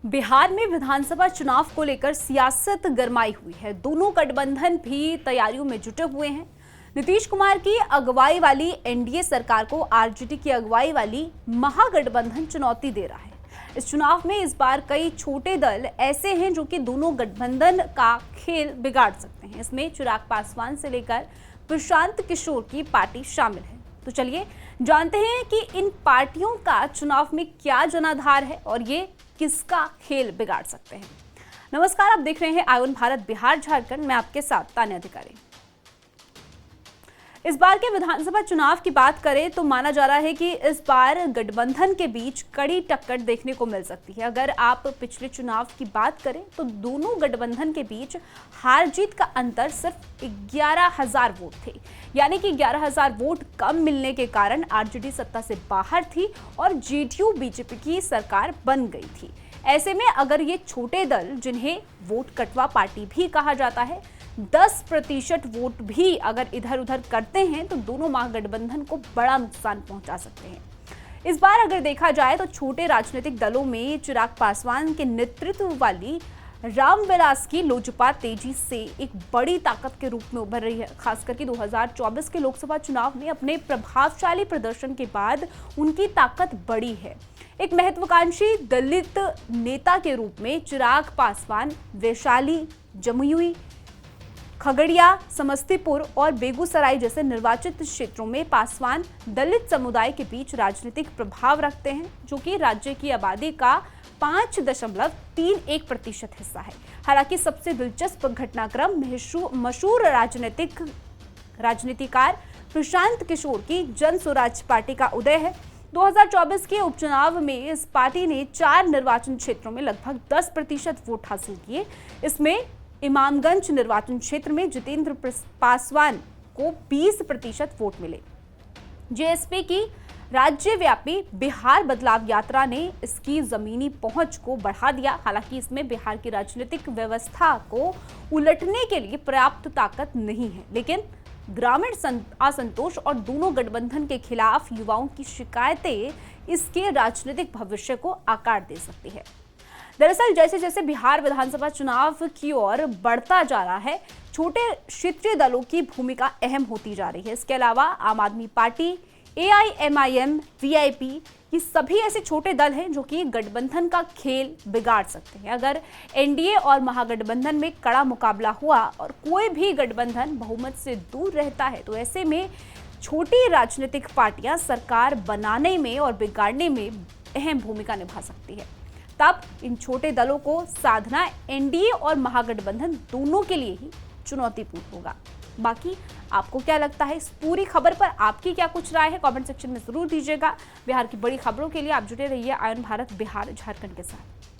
बिहार में विधानसभा चुनाव को लेकर सियासत गरमाई हुई है। दोनों गठबंधन भी तैयारियों में जुटे हुए हैं। नीतीश कुमार की अगुवाई वाली एनडीए सरकार को आरजेडी की अगुवाई वाली महागठबंधन चुनौती दे रहा है। इस चुनाव में इस बार कई छोटे दल ऐसे हैं जो कि दोनों गठबंधन का खेल बिगाड़ सकते हैं। इसमें चिराग पासवान से लेकर प्रशांत किशोर की पार्टी शामिल है। तो चलिए जानते हैं कि इन पार्टियों का चुनाव में क्या जनाधार है और ये किसका खेल बिगाड़ सकते हैं। नमस्कार, आप देख रहे हैं आयुन भारत बिहार झारखंड। मैं आपके साथ तान्या अधिकारी। इस बार के विधानसभा चुनाव की बात करें तो माना जा रहा है कि इस बार गठबंधन के बीच कड़ी टक्कर देखने को मिल सकती है। अगर आप पिछले चुनाव की बात करें तो दोनों गठबंधन के बीच हार जीत का अंतर सिर्फ 11,000 वोट थे, यानी कि 11,000 वोट कम मिलने के कारण आरजेडी सत्ता से बाहर थी और जेडीयू बीजेपी की सरकार बन गई थी। ऐसे में अगर ये छोटे दल, जिन्हें वोट कटवा पार्टी भी कहा जाता है, 10% वोट भी अगर इधर उधर करते हैं तो दोनों महागठबंधन को बड़ा नुकसान पहुंचा सकते हैं। इस बार अगर देखा जाए तो छोटे राजनीतिक दलों में चिराग पासवान के नेतृत्व वाली रामविलास की लोजपा तेजी से एक बड़ी ताकत के रूप में उभर रही है। खासकर कि 2024 के लोकसभा चुनाव में अपने प्रभावशाली प्रदर्शन के बाद उनकी ताकत बढ़ी है। एक महत्वाकांक्षी दलित नेता के रूप में चिराग पासवान वैशाली, जमुई, खगड़िया, समस्तीपुर और बेगूसराय जैसे निर्वाचित क्षेत्रों में पासवान दलित समुदाय के बीच राजनीतिक प्रभाव रखते हैं, जो कि राज्य की आबादी का 5.31% हिस्सा है। हालांकि सबसे दिलचस्प घटनाक्रम मशहूर राजनीतिकार प्रशांत किशोर की जन स्वराज पार्टी का उदय है। 2024 के उपचुनाव में इस पार्टी ने 4 निर्वाचन क्षेत्रों में लगभग 10% वोट हासिल किए। इसमें इमामगंज निर्वाचन क्षेत्र में जितेंद्र पासवान को 20% वोट मिले। जेएसपी की राज्यव्यापी बिहार बदलाव यात्रा ने इसकी जमीनी पहुंच को बढ़ा दिया। हालांकि इसमें बिहार की राजनीतिक व्यवस्था को उलटने के लिए पर्याप्त ताकत नहीं है, लेकिन ग्रामीण असंतोष और दोनों गठबंधन के खिलाफ युवाओं की शिकायतें इसके राजनीतिक भविष्य को आकार दे सकती है। दरअसल जैसे जैसे बिहार विधानसभा चुनाव की ओर बढ़ता जा रहा है, छोटे क्षेत्रीय दलों की भूमिका अहम होती जा रही है। इसके अलावा आम आदमी पार्टी, एआईएमआईएम, वीआईपी, ये सभी ऐसे छोटे दल हैं जो कि गठबंधन का खेल बिगाड़ सकते हैं। अगर एनडीए और महागठबंधन में कड़ा मुकाबला हुआ और कोई भी गठबंधन बहुमत से दूर रहता है तो ऐसे में छोटी राजनीतिक पार्टियां सरकार बनाने में और बिगाड़ने में अहम भूमिका निभा सकती है। तब इन छोटे दलों को साधना एनडीए और महागठबंधन दोनों के लिए ही चुनौतीपूर्ण होगा। बाकी आपको क्या लगता है? इस पूरी खबर पर आपकी क्या कुछ राय है? कमेंट सेक्शन में जरूर दीजिएगा। बिहार की बड़ी खबरों के लिए आप जुड़े रहिए आयुन भारत बिहार झारखंड के साथ।